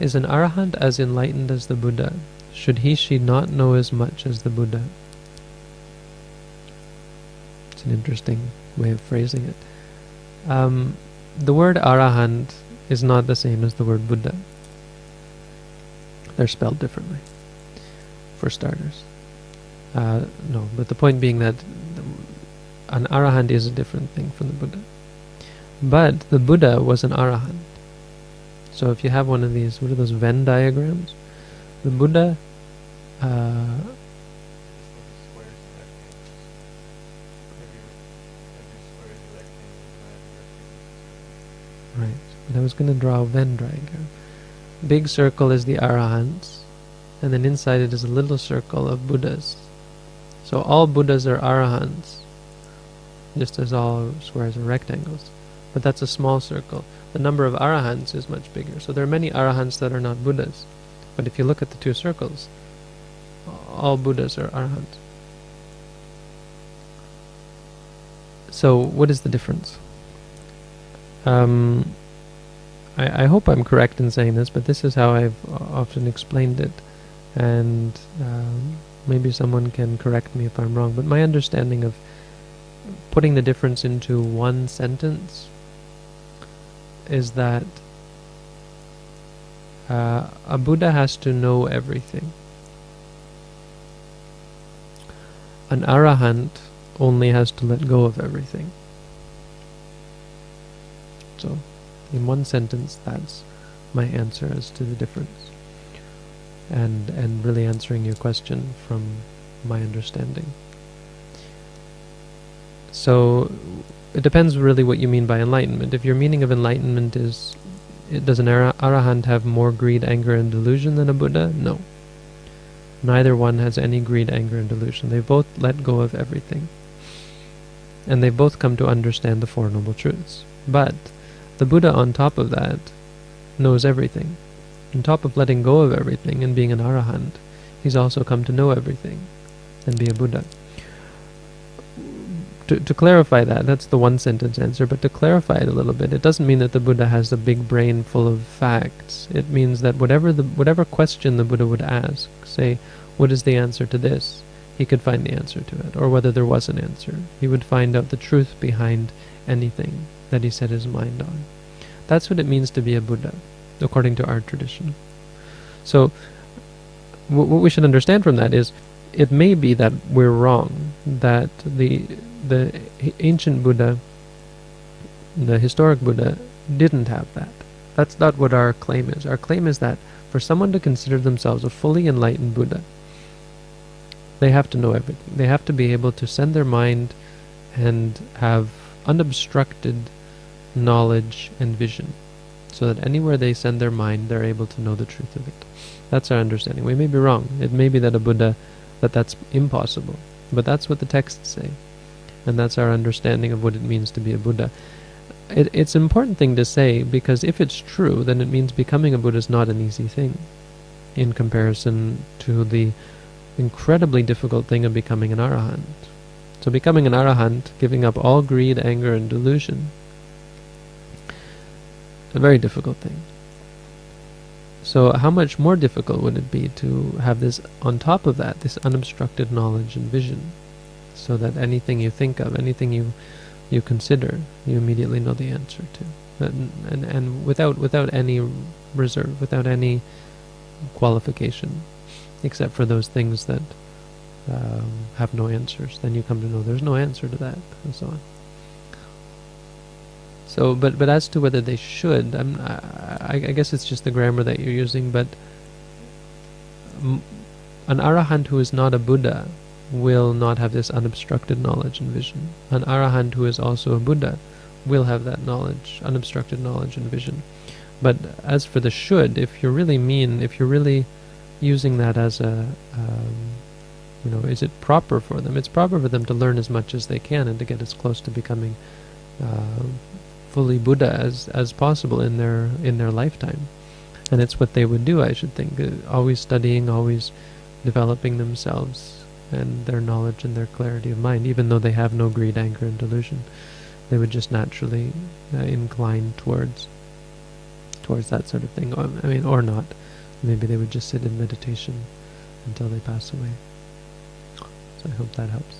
Is an Arahant as enlightened as the Buddha? Should he/she not know as much as the Buddha? It's an interesting way of phrasing it. The word Arahant is not the same as the word Buddha. They're spelled differently, for starters. No, but the point being that an Arahant is a different thing from the Buddha. But the Buddha was an Arahant. So if you have one of these, what are those Venn diagrams? The Buddha... right, but I was going to draw a Venn diagram. Big circle is the Arahants, and then inside it is a little circle of Buddhas. So all Buddhas are Arahants, just as all squares are rectangles. But that's a small circle. The number of Arahants is much bigger. So there are many Arahants that are not Buddhas. But if you look at the two circles, all Buddhas are Arahants. So what is the difference? I hope I'm correct in saying this, but this is how I've often explained it. And maybe someone can correct me if I'm wrong. But my understanding of putting the difference into one sentence is that a Buddha has to know everything. An Arahant only has to let go of everything. So, in one sentence, that's my answer as to the difference. And really answering your question from my understanding. So, it depends really what you mean by enlightenment. If your meaning of enlightenment is, does an Arahant have more greed, anger, and delusion than a Buddha? No. Neither one has any greed, anger, and delusion. They both let go of everything. And they both come to understand the Four Noble Truths. But the Buddha, on top of that, knows everything. On top of letting go of everything and being an Arahant, he's also come to know everything and be a Buddha. To clarify that, that's the one sentence answer, but to clarify it a little bit, it doesn't mean that the Buddha has a big brain full of facts. It means that whatever question the Buddha would ask, say, what is the answer to this? He could find the answer to it, or whether there was an answer. He would find out the truth behind anything that he set his mind on. That's what it means to be a Buddha, according to our tradition. So, what we should understand from that is, it may be that we're wrong, that the ancient Buddha, the historic Buddha, didn't have that. That's not what our claim is. Our claim is that for someone to consider themselves a fully enlightened Buddha, they have to know everything. They have to be able to send their mind and have unobstructed knowledge and vision, so that anywhere they send their mind, they're able to know the truth of it. That's our understanding. We may be wrong. It may be that a Buddha, that's impossible. But that's what the texts say. And that's our understanding of what it means to be a Buddha. It's an important thing to say, because if it's true, then it means becoming a Buddha is not an easy thing in comparison to the incredibly difficult thing of becoming an Arahant. So becoming an Arahant, giving up all greed, anger, and delusion, a very difficult thing. So how much more difficult would it be to have this, on top of that, this unobstructed knowledge and vision, so that anything you think of, anything you consider, you immediately know the answer to, and without any reserve, without any qualification, except for those things that have no answers. Then you come to know there's no answer to that, and so on. So, but as to whether they should, I guess it's just the grammar that you're using, but an Arahant who is not a Buddha will not have this unobstructed knowledge and vision. An Arahant who is also a Buddha will have that knowledge, unobstructed knowledge and vision. But as for the should, if you're really using that as a, is it proper for them? It's proper for them to learn as much as they can and to get as close to becoming fully Buddha as possible in their lifetime. And it's what they would do, I should think, always studying, always developing themselves and their knowledge and their clarity of mind, even though they have no greed, anger, and delusion. They would just naturally incline towards towards that sort of thing. Or not. Maybe they would just sit in meditation until they pass away. So I hope that helps.